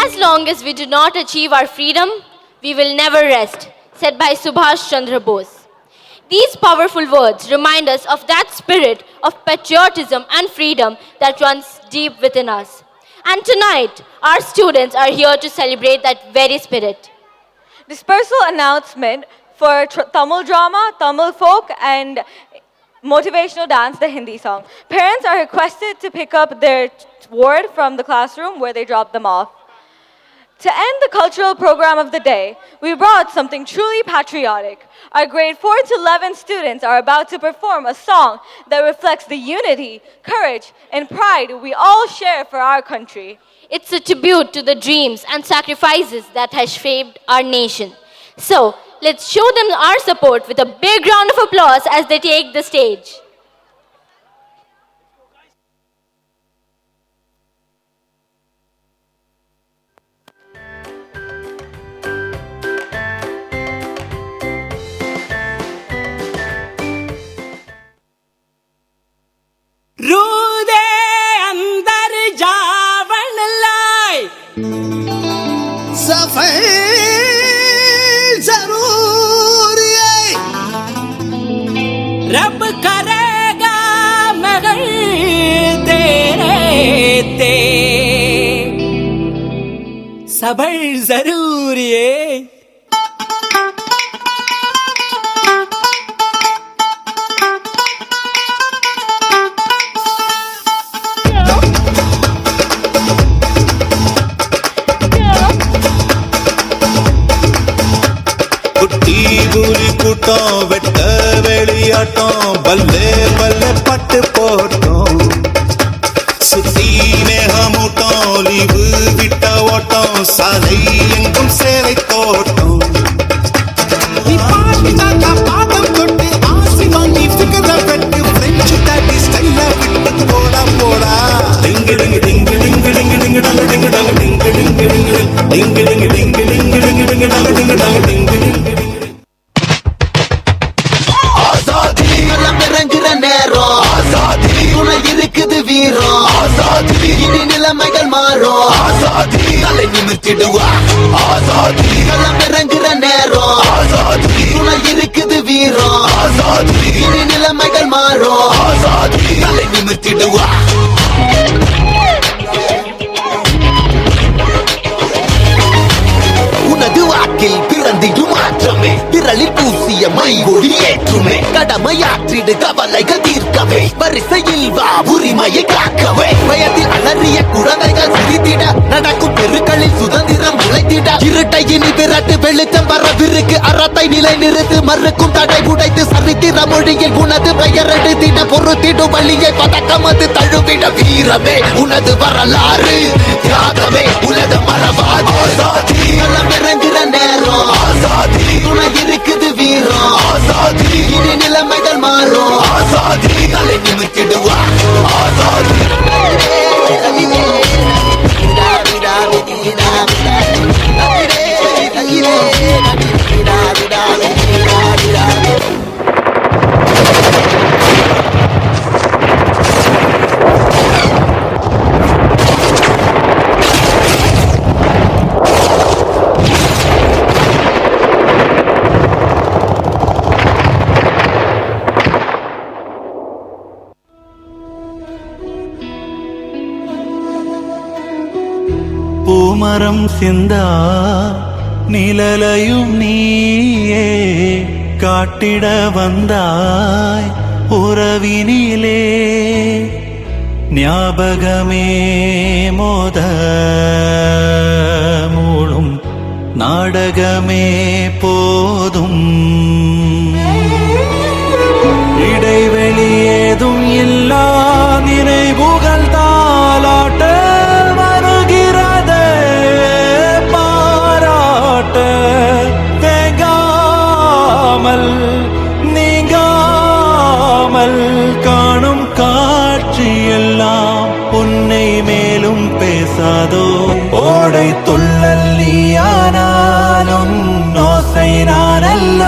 As long as we do not achieve our freedom, we will never rest, said by Subhash Chandra Bose. These powerful words remind us of that spirit of patriotism and freedom that runs deep within us. And tonight, our students are here to celebrate that very spirit. Dispersal announcement for Tamil drama, Tamil folk, and motivational dance, the Hindi song. Parents are requested to pick up their ward from the classroom where they dropped them off. To end the cultural program of the day, we brought something truly patriotic. Our grade 4 to 11 students are about to perform a song that reflects the unity, courage, and pride we all share for our country. It's a tribute to the dreams and sacrifices that has shaped our nation. So, let's show them our support with a big round of applause as they take the stage. रूदे अंदर जावन लाए सफर जरूर है रब करेगा मगर तेरे ते सबर जरूर है கூட்டம் வெட்ட வெளியாட்டம் பல்லே பல்லே பட்டு போட்டோம் சுத்தி மேகமூட்டம் லீவு விட்ட ஓட்டம் சாலை எங்கும் சேலை தோட்டம் நீ பாட்டு பாதம் தொட்டு ஆசி வாங்கி ஃபிகர வெட்டு ஃப்ரெஞ்சு டாட்டி ஸ்டைல விட்டு போடா போடா டிங்கு டிங்கு டிங்கு டிங்கு டிங்கு டிங்கு டங்கு டிங்கு டங்கு டிங்கு டிங்கு டிங்கு டிங்கு டிங்கு டிங்கு டிங்கு டிங்கு டங்கு டிங்கு டங்கு டிங்கு டிங்கு இருக்குது வீரம் ஆசாதி இனி நிலைமைகள் மாறும் ஆசாதி தலை நிமிர்த்திடுவா ஆசாதி களம் இறங்குற நேரம் ஆசாதி துணை இருக்குது வீரம் ஆசாதி இனி நிலைமைகள் மாறும் ஆசாதி தலை நிமிர்த்திடுவா உனது வாக்கில் பிறந்திடும் மாற்றமே விரலில் பூசிய மை ஒளி ஏற்றுமே கடமையாற்றிடு கவலைகள் தீர்க்கவே வரிசையில் வா உரிமையை காக்கவே வயதில் அலறிய குழந்தைகள் சிரித்திட நடக்கும் தெருக்களில் சுதந்திரம் உழைத்திட இருட்டை இனி விரட்டு வெளிச்சம் வரவிருக்கு அறத்தை நிலை நிறுத்து மறுக்கும் தடை உடைத்து சரித்திர மொழியில் உனது பெயர் எடுத்திட பொறுத்திடும் வழியை பதக்கம் அது தழுவிட வீரமே உனது வரலாறு தியாகமே உலக மரபாது இறங்குற நேரம் ஆசாதி துணை இருக்குது வீரம் ஆசாதி இனி நிலைமைகள் மாறும் ஆசாதி தலை நிமிர்த்திடுவா ஆசாதி பூமரம் சிந்தா நிழலையும் நீயே காட்டிட வந்தாய் உறவினிலே ஞாபகமே மோத மூடும் நாடகமே போதும் இடைவெளி ஏதும் இல்லா நினைவுகள் தாலாட்ட நீங்காமல் காணும் காட்சியெல்லாம் உன்னை மேலும் பேசாதோ ஓடை துள்ளல் நீயானாலும் ஓசை நானல்ல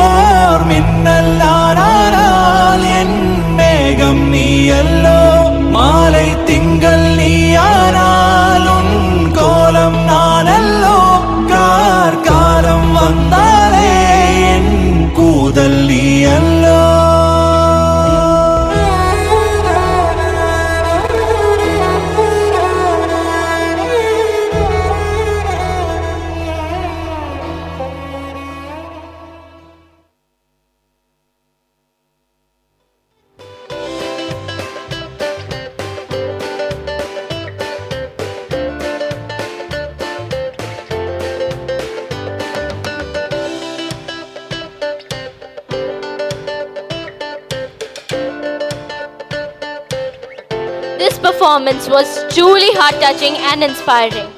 ஓர் மின்னல் நானால் என் மேகம் நீயல்லோ மாலை திங்கள் நீயானால் உன் கோலம் performance was truly heart-touching and inspiring.